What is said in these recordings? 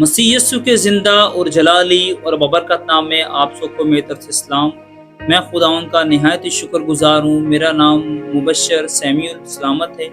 मसीह यस्सु के ज़िंदा और जलाली और बबरकत नाम में आप सबको मेरी तरफ से सलाम। मैं खुदावंद का निहायत ही शुक्रगुज़ार हूँ। मेरा नाम मुबशर सैमुअल सलामत है।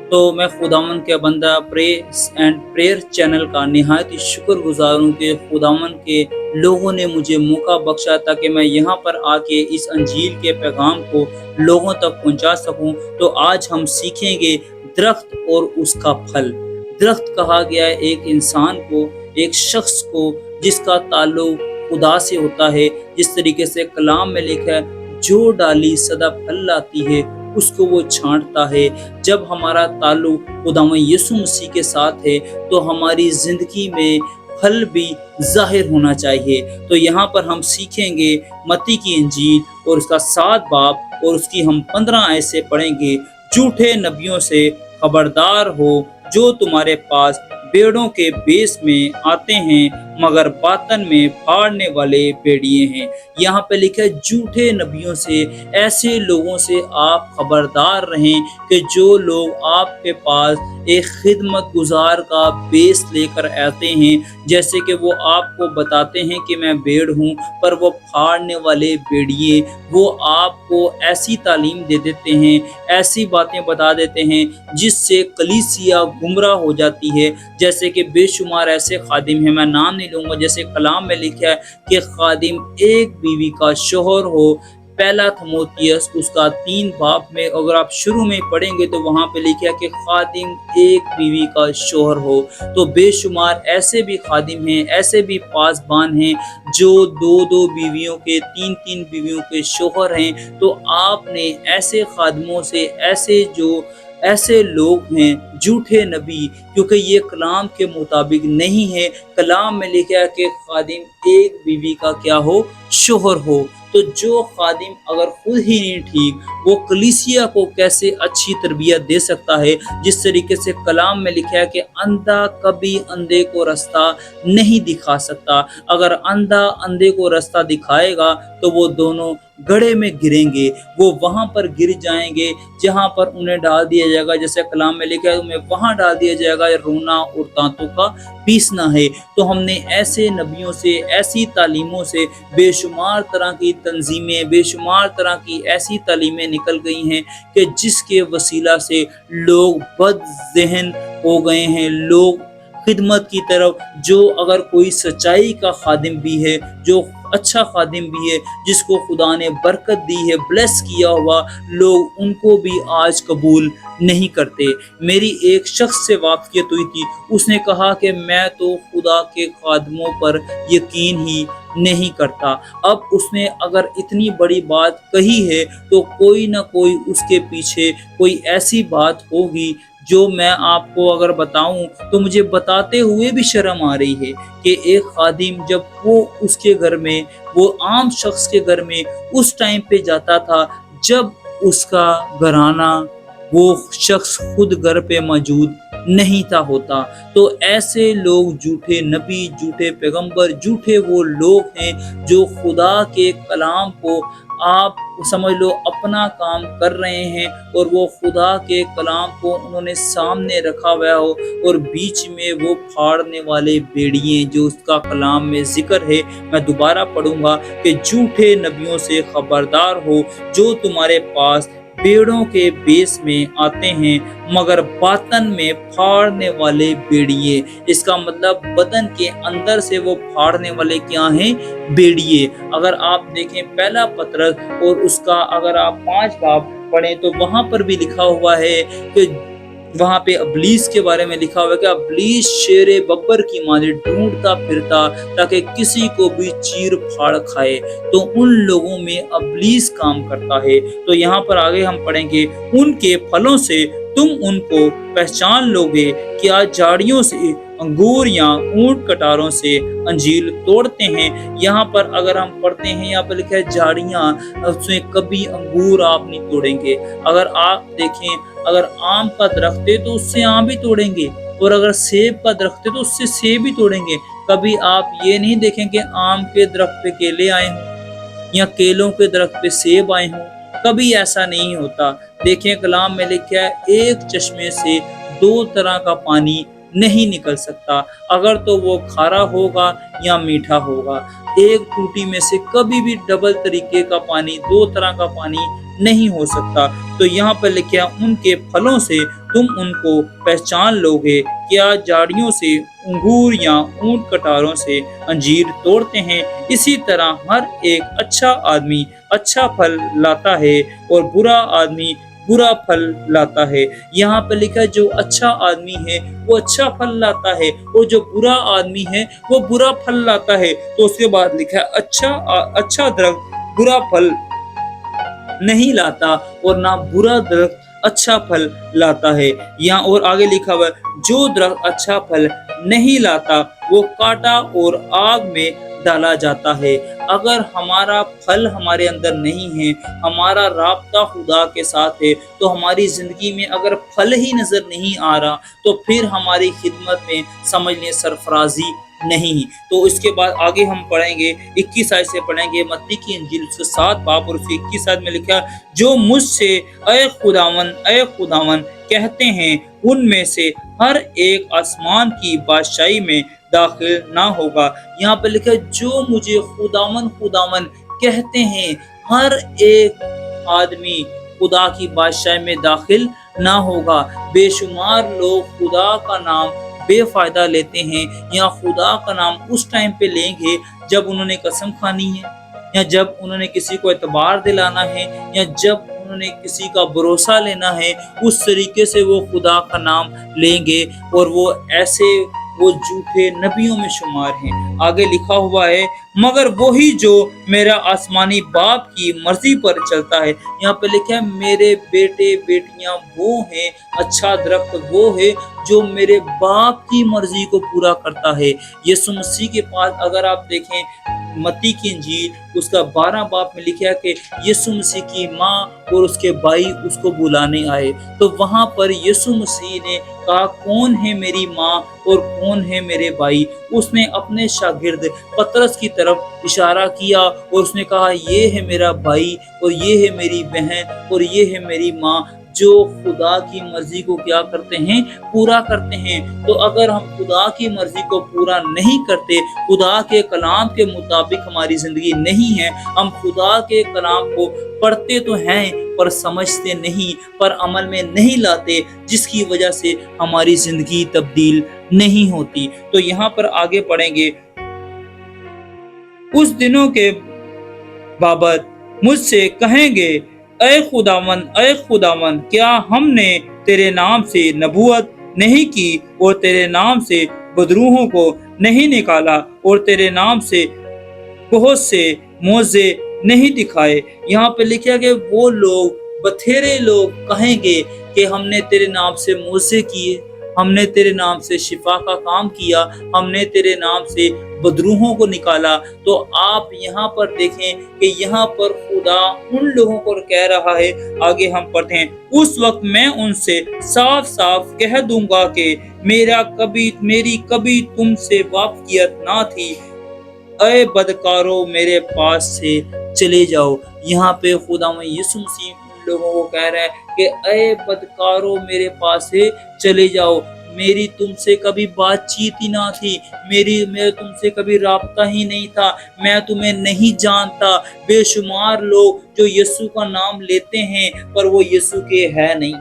तो मैं खुदावंद के बंदा प्रेस एंड प्रेयर चैनल का निहायत ही शुक्रगुज़ार हूँ कि खुदावंद के लोगों ने मुझे मौका बख्शा ताकि मैं यहाँ पर आके इस अंजील के पैगाम को लोगों तक पहुँचा सकूँ। तो आज हम सीखेंगे दरख्त और उसका फल। दरख्त कहा गया है एक इंसान को, एक शख्स को जिसका ताल्लुक खुदा से होता है। जिस तरीके से कलाम में लिखा है, जो डाली सदा फल लाती है उसको वो छांटता है। जब हमारा ताल्लुक खुदावंद यीशु मसीह के साथ है तो हमारी जिंदगी में फल भी जाहिर होना चाहिए। तो यहाँ पर हम सीखेंगे मत्ती की इंजील और उसका 7 बाब और उसकी हम 15 आयत से पढ़ेंगे। झूठे नबियों से खबरदार हो, जो तुम्हारे पास भेड़ों के भेष में आते हैं मगर बातन में फाड़ने वाले भेड़िए हैं। यहाँ पे लिखा है झूठे नबियों से, ऐसे लोगों से आप खबरदार रहें कि जो लोग आपके पास एक खिदमत गुजार का भेष लेकर आते हैं, जैसे कि वो आपको बताते हैं कि मैं भेड़ हूँ, पर वो फाड़ने वाले भेड़िए, वो आपको ऐसी तालीम दे देते हैं, ऐसी बातें बता देते हैं जिससे कलीसिया गुमराह हो जाती है। जैसे कि बेशुमार ऐसे खादिम हैं, मैं नाम नहीं लूंगा, जैसे कलाम में लिखा है कि खादिम एक बीवी का शोहर हो। पहला थिमोथियुस उसका 3 बाब में अगर आप शुरू में पढ़ेंगे तो वहां पे लिखा है कि खादिम एक बीवी का शोहर हो। तो बेशुमार ऐसे भी खादिम हैं, ऐसे भी पासबान हैं जो 2-2 बीवियों के, 3-3 बीवियों के शोहर हैं। तो आपने ऐसे खादिमों से, ऐसे लोग हैं झूठे नबी, क्योंकि ये कलाम के मुताबिक नहीं है। कलाम में लिखा है कि खादिम एक बीवी का क्या हो, शोहर हो। तो जो खादिम अगर खुद ही नहीं ठीक, वो कलीसिया को कैसे अच्छी तरबियत दे सकता है। जिस तरीके से कलाम में लिखा है कि अंधा कभी अंधे को रास्ता नहीं दिखा सकता। अगर अंधा अंधे को रास्ता दिखाएगा तो वो दोनों गड्ढे में गिरेंगे, वो वहां पर गिर जाएंगे जहां पर उन्हें डाल दिया जाएगा। जैसे कलाम में लिखा है उन्हें वहां डाल दिया जाएगा, रोना और दांतों का पीसना है। तो हमने ऐसे नबियों से, ऐसी तालीमों से, बेशुमार तरह की तंजीमें, बेशुमार तरह की ऐसी तालीमें निकल गई हैं कि जिसके वसीला से लोग बदज़हन हो गए हैं। लोग खिदमत की तरफ, जो अगर कोई सच्चाई का खादिम भी है, जो अच्छा खादिम भी है, जिसको खुदा ने बरकत दी है, ब्लेस किया हुआ, लोग उनको भी आज कबूल नहीं करते। मेरी एक शख्स से वाक़ियत हुई थी, उसने कहा कि मैं तो खुदा के खादिमों पर यकीन ही नहीं करता। अब उसने अगर इतनी बड़ी बात कही है तो कोई ना कोई उसके पीछे कोई ऐसी बात होगी जो मैं आपको अगर बताऊं तो मुझे बताते हुए भी शर्म आ रही है कि एक खादिम जब वो उसके घर में, वो आम शख्स के घर में उस टाइम पे जाता था जब उसका घराना, वो शख्स खुद घर पे मौजूद नहीं था होता। तो ऐसे लोग झूठे नबी, झूठे पैगंबर, झूठे वो लोग हैं जो खुदा के कलाम को, आप समझ लो, अपना काम कर रहे हैं और वो खुदा के कलाम को उन्होंने सामने रखा हुआ हो और बीच में वो फाड़ने वाले भेड़िए, जो उसका कलाम में जिक्र है। मैं दोबारा पढ़ूंगा कि झूठे नबियों से खबरदार हो, जो तुम्हारे पास भेड़ों के भेष में आते हैं मगर बातन में फाड़ने वाले भेड़िए। इसका मतलब बदन के अंदर से वो फाड़ने वाले क्या हैं, भेड़िए। अगर आप देखें पहला पतरस और उसका अगर आप 5 बाब पढ़ें तो वहां पर भी लिखा हुआ है कि वहां पे अबलीस के बारे में लिखा हुआ है कि अबलीस शेरे बब्बर की माने ढूंढता फिरता ताकि किसी को भी चीर फाड़ खाए। तो उन लोगों में अबलीस काम करता है। तो यहाँ पर आगे हम पढ़ेंगे, उनके फलों से तुम उनको पहचान लोगे, क्या झाड़ियों से अंगूर या ऊंट कटारों से अंजीर तोड़ते हैं। यहाँ पर अगर हम पढ़ते हैं, यहाँ पर लिखा है झाड़ियाँ, उसमें कभी अंगूर आप नहीं तोड़ेंगे। अगर आप देखें, अगर आम का दरख्त है तो उससे आम भी तोड़ेंगे, और अगर सेब का दरख्त है तो उससे सेब भी तोड़ेंगे। कभी आप ये नहीं देखें कि आम के दरख्त पे केले आए हों या केलों के दरख्त पे सेब आए हों, कभी ऐसा नहीं होता। देखें कलाम में लिखा है, एक चश्मे से 2 तरह का पानी नहीं निकल सकता, अगर तो वो खारा होगा या मीठा होगा। एक टूटी में से कभी भी डबल तरीके का पानी, दो तरह का पानी नहीं हो सकता। तो यहाँ पर लिखा उनके फलों से तुम उनको पहचान लोगे, क्या झाड़ियों से अंगूर या ऊंट कटारों से अंजीर तोड़ते हैं। इसी तरह हर एक अच्छा आदमी अच्छा फल लाता है और बुरा आदमी बुरा फल लाता है। यहाँ पर लिखा है जो अच्छा आदमी है वो अच्छा फल लाता है और जो बुरा आदमी है वो बुरा फल लाता है। तो उसके बाद लिखा है अच्छा दरख्त बुरा फल नहीं लाता और ना बुरा दरख्त अच्छा फल लाता है। यहाँ और आगे लिखा हुआ है जो दरख्त अच्छा फल नहीं लाता वो काटा और आग में डाला जाता है। अगर हमारा फल हमारे अंदर नहीं है, हमारा राब्ता खुदा के साथ है, तो हमारी जिंदगी में अगर फल ही नजर नहीं आ रहा तो फिर हमारी खिदमत में समझ लें सरफराजी नहीं। तो इसके बाद आगे हम पढ़ेंगे 21 आयत से पढ़ेंगे मत्ती की इंजील उसके 7 बाब और उसके 21 आयत में लिखा जो मुझसे ऐ खुदावन कहते हैं उनमें से हर एक आसमान की बादशाही में दाखिल ना होगा। यहाँ पे लिखा है जो मुझे खुदावन कहते हैं हर एक आदमी खुदा की बादशाही में दाखिल ना होगा। बेशुमार लोग खुदा का नाम बेफायदा लेते हैं या खुदा का नाम उस टाइम पे लेंगे जब उन्होंने कसम खानी है या जब उन्होंने किसी को एतबार दिलाना है या जब उन्होंने किसी का भरोसा लेना है, उस तरीके से वो खुदा का नाम लेंगे और वो झूठे नबियों में शुमार हैं। आगे लिखा हुआ है मगर वही जो मेरा आसमानी बाप की मर्जी पर चलता है। यहाँ पे लिखा है मेरे बेटे बेटियां वो हैं, अच्छा दरख्त वो है जो मेरे बाप की मर्जी को पूरा करता है। यीशु मसीह के पास अगर आप देखें मत्ती की इंजील उसका 12 बाब में लिखा है कि यीशु मसीह की माँ और उसके भाई उसको बुलाने आए, तो वहां पर यीशु मसीह ने कहा कौन है मेरी माँ और कौन है मेरे भाई। उसने अपने शागिर्द पतरस की तरफ इशारा किया और उसने कहा ये है मेरा भाई और ये है मेरी बहन और ये है मेरी माँ जो खुदा की मर्जी को क्या करते हैं, पूरा करते हैं। तो अगर हम खुदा की मर्जी को पूरा नहीं करते, खुदा के कलाम के मुताबिक हमारी जिंदगी नहीं है, हम खुदा के कलाम को पढ़ते तो हैं पर समझते नहीं, पर अमल में नहीं लाते, जिसकी वजह से हमारी जिंदगी तब्दील नहीं होती। तो यहाँ पर आगे पढ़ेंगे उस दिनों के बाबत मुझसे कहेंगे ऐ खुदावन क्या हमने तेरे नाम से नबूवत नहीं की और तेरे नाम से बदरूहों को नहीं निकाला और तेरे नाम से बहुत से मोजे नहीं दिखाए। यहाँ पे लिखा कि वो लोग बथेरे लोग कहेंगे कि हमने तेरे नाम से मोजे किए, हमने तेरे नाम से शिफा का काम किया, हमने तेरे नाम से बदरूहों को निकाला। तो आप यहाँ पर देखें कि यहाँ पर खुदा उन लोगों को कह रहा है, आगे हम पढ़ते हैं उस वक्त मैं उनसे साफ साफ कह दूंगा कि मेरी कभी तुमसे वाकफियत ना थी, ऐ बदकारो मेरे पास से चले जाओ। यहाँ पे खुदा में यीशु मसीह लोगों को कह रहा है कि ऐ बदकारो मेरे पास से चले जाओ, मेरी तुमसे कभी बातचीत ही ना थी, मेरा तुमसे कभी राब्ता ही नहीं था, मैं तुम्हें नहीं जानता। बेशुमार लोग जो यीशु का नाम लेते हैं पर वो यीशु के है नहीं।